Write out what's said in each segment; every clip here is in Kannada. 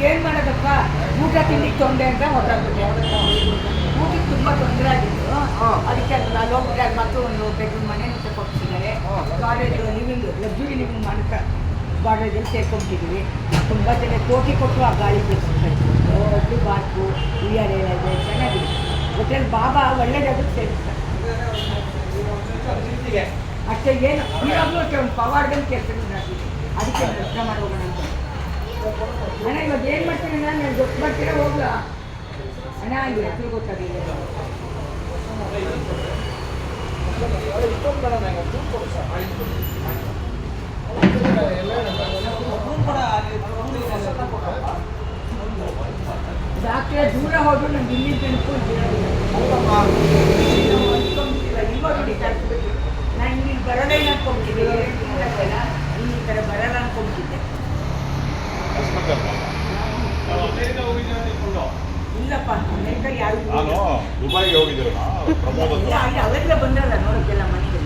ಏನು ಮಾಡೋದಪ್ಪ, ಊಟ ತಿಂಡಿಗೆ ತೊಂದರೆ ಅಂತ ಹೊರಟಾಗ್ಬಿಟ್ಟೆ. ಊಟಕ್ಕೆ ತುಂಬ ತೊಂದರೆ ಆಗಿತ್ತು. ಅದಕ್ಕೆ ಅಲ್ಲಿ ಹೋಗ್ಬಿಟ್ಟೆ. ಅದು ಮತ್ತು ಒಂದು ಬೆಡ್ರೂಮ್ ಮನೆ ತಗೊಂಡಿದ್ದಾರೆ. ಕಾಲೇಜು ಲಿವಿಂಗ್ ಲಕ್ಸುರಿ ಲಿವಿಂಗ್ ಮಾಡ್ತಾ ಕಾಲೇಜಲ್ಲಿ ಸೇರ್ಕೊಂತಿದ್ದೀವಿ. ತುಂಬ ಜನ ಕೋಟಿ ಕೊಟ್ಟು ಆ ಗಾಳಿ ಬೀಳ್ಸ್ಕೊಂಡು ಬಾರ್ಕು ಉಯ್ಯಾರೆ ಇದೆ, ಚೆನ್ನಾಗಿದೆ. ಹೋಟೆಲ್ ಬಾಬಾ ಒಳ್ಳೆ ಜಾಗಕ್ಕೆ ಸೇರಿಸ್ತಾರೆ ಅಷ್ಟೇ. ಏನು ಇವಾಗಲೂ ಅಷ್ಟೇ ಒಂದು ಪವಾರ್ಡಲ್ಲಿ ಕೆಲಸ ಹಾಕಿದೆ. ಅದಕ್ಕೆ ದರ್ಶನ ಮಾಡಿ ಹೋಗೋಣ ಅಂತ. ಅಣ್ಣ ಇವಾಗ ಏನು ಮಾಡ್ತೀನಿ ನಾನು ಗೊತ್ತು ಬರ್ತೀರಾ ಹೋಗ್ಲಾ ಅಣ್ಣ? ಇದು ಹೆಸರು ಗೊತ್ತಾಗಿದೆ. ಡಾಕ್ಟ್ರೆ ದೂರ ಹೋದ್ರು ನಂಗೆ ಇಲ್ಲಿ ಬೆಳಕು ಇವಾಗ ವಿಚಾರಿಸ್ಬೇಕು. ನಾನು ಇಲ್ಲಿ ಬರೋದೇ ಅನ್ಕೊಂಬಿಟ್ಟಿದ್ದೆ. 2 ತಿಂಗಳಲ್ಲ ಇಲ್ಲಿ ಈ ಕಡೆ ಬರಲ್ಲ ಅನ್ಕೊಂಬಿಟ್ಟಿದ್ದೆ. ಇಲ್ಲಪ್ಪ ಅಮೆರಿಕ ಯಾರು ದುಬೈಗೆ ಹೋಗಿದ್ದೀರ? ಅಲ್ಲಿ ಅವೆಲ್ಲ ಬಂದಲ್ಲ ನೋಡೋಕ್ಕೆಲ್ಲ ಮನೆಗೆ.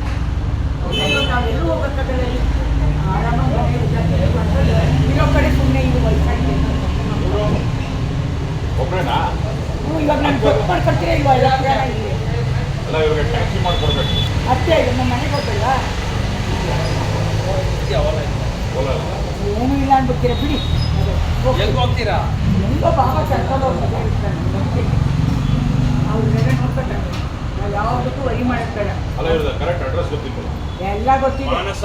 ನಾವೆಲ್ಲೂ ಹೋಗೋಕ್ಕಾಗಲ್ಲ. ಆರಾಮಾಗಿ ಇರೋ ಕಡೆ ಸುಮ್ಮನೆ ಇದು ವಯಸ್ಸಾಗಿದೆ. ಒಬ್ಬರೇನಾ? ಇವಾಗ ನಾನು ಗೊತ್ತು ಮಾಡ್ಕೊಳ್ತೀರಾ ಇಲ್ವಾ? ಅಲ್ಲ ಇವಾಗ ಟ್ಯಾಕ್ಸಿ ಮಾಡ್ಕೊಡ್ಬೇಕು ಅಷ್ಟೇ. ನಮ್ಮ ಮನೆಗೆ ಹೋಗಲ್ಲ ಏನೂ ಇಲ್ಲ ಅನ್ಬಿಡ್ತೀರಾ ಬಿಡಿ. ಎಲ್ಲಿ ಹೋಗ್ತೀರಾ? ಹೆಂಗೋ ಬಾಬಾ ಕರ್ಕೊಂಡು ಹೋಗ್ತಾರೆ. ಅವ್ರಿಗೆಲ್ಲ ನೋಡ್ಕೊತಾರೆ. ನಾವು ಯಾವುದಕ್ಕೂ ವರಿ ಮಾಡೋದು ಬೇಡ. ಅಲ್ಲ ಇವ್ರದ್ದು ಕರೆಕ್ಟ್ ಅಡ್ರೆಸ್ ಗೊತ್ತಿಲ್ಲ. ಎಲ್ಲ ಗೊತ್ತಿದೆ. ಮಾನಸ